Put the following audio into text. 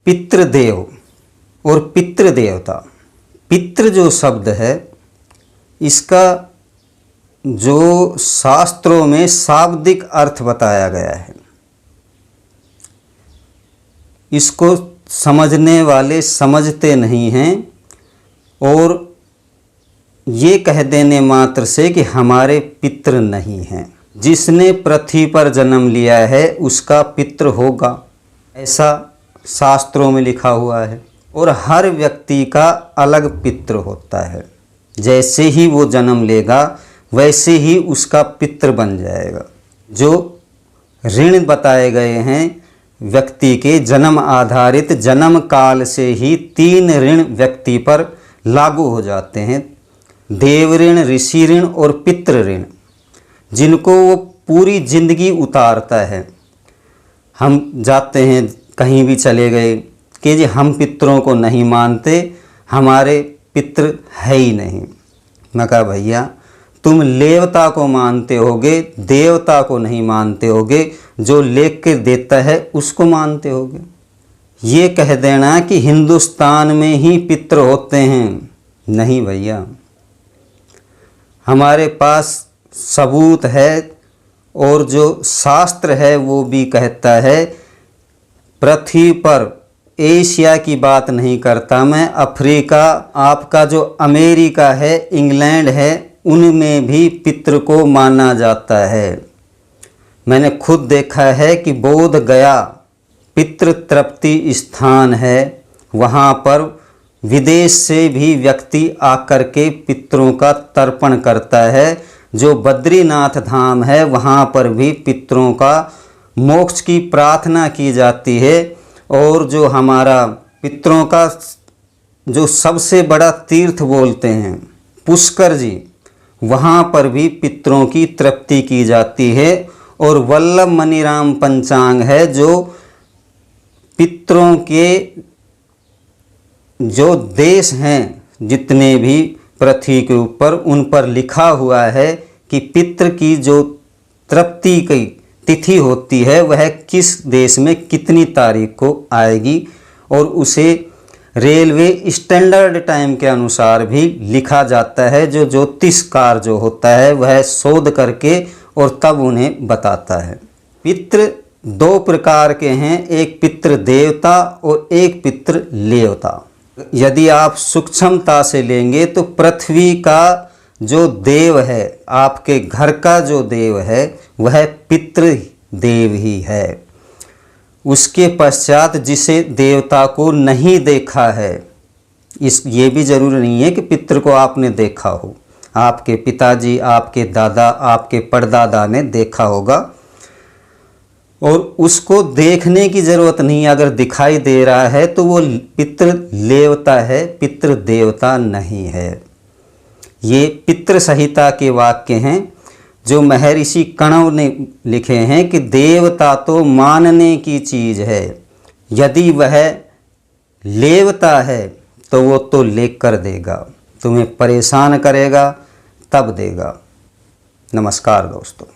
पितृदेव और पितृदेवता। पितृ जो शब्द है इसका जो शास्त्रों में शाब्दिक अर्थ बताया गया है, इसको समझने वाले समझते नहीं हैं और ये कह देने मात्र से कि हमारे पितृ नहीं हैं। जिसने पृथ्वी पर जन्म लिया है उसका पितृ होगा, ऐसा शास्त्रों में लिखा हुआ है। और हर व्यक्ति का अलग पितृ होता है। जैसे ही वो जन्म लेगा वैसे ही उसका पितृ बन जाएगा। जो ऋण बताए गए हैं व्यक्ति के जन्म आधारित, जन्म काल से ही 3 ऋण व्यक्ति पर लागू हो जाते हैं। देव ऋण, ऋषि ऋण और पितृ ऋण, जिनको वो पूरी जिंदगी उतारता है। हम जाते हैं कहीं भी चले गए कि जी हम पितरों को नहीं मानते, हमारे पितृ है ही नहीं। मैं कहा भैया तुम लेवता को मानते होगे, देवता को नहीं मानते होगे, जो लेख के देता है उसको मानते होगे। ये कह देना कि हिंदुस्तान में ही पितृ होते हैं, नहीं भैया, हमारे पास सबूत है और जो शास्त्र है वो भी कहता है। पृथ्वी पर एशिया की बात नहीं करता मैं, अफ्रीका, आपका जो अमेरिका है, इंग्लैंड है, उनमें भी पितृ को माना जाता है। मैंने खुद देखा है कि बोध गया पितृ तृप्ति स्थान है, वहाँ पर विदेश से भी व्यक्ति आकर के पितरों का तर्पण करता है। जो बद्रीनाथ धाम है वहाँ पर भी पितरों का मोक्ष की प्रार्थना की जाती है। और जो हमारा पितरों का जो सबसे बड़ा तीर्थ बोलते हैं पुष्कर जी, वहाँ पर भी पितरों की तृप्ति की जाती है। और वल्लभ मणिराम पंचांग है जो पितरों के जो देश हैं जितने भी पृथ्वी के ऊपर, उन पर लिखा हुआ है कि पितृ की जो तृप्ति की तिथि होती है वह किस देश में कितनी तारीख को आएगी। और उसे रेलवे स्टैंडर्ड टाइम के अनुसार भी लिखा जाता है। जो ज्योतिषकार जो होता है वह शोध करके और तब उन्हें बताता है। पितृ 2 प्रकार के हैं, एक पितृ देवता और एक पितृ लेवता। यदि आप सूक्ष्मता से लेंगे तो पृथ्वी का जो देव है, आपके घर का जो देव है, वह पितृ देव ही है। उसके पश्चात जिसे देवता को नहीं देखा है, ये भी जरूरी नहीं है कि पितृ को आपने देखा हो। आपके पिताजी, आपके दादा, आपके परदादा ने देखा होगा और उसको देखने की ज़रूरत नहीं। अगर दिखाई दे रहा है तो वो पितृ लेवता है, पितृ देवता नहीं है। ये पितृ संहिता के वाक्य हैं जो महर्षि कण्व ने लिखे हैं कि देवता तो मानने की चीज़ है, यदि वह लेवता है तो वो तो लेख कर देगा, तुम्हें परेशान करेगा तब देगा। नमस्कार दोस्तों।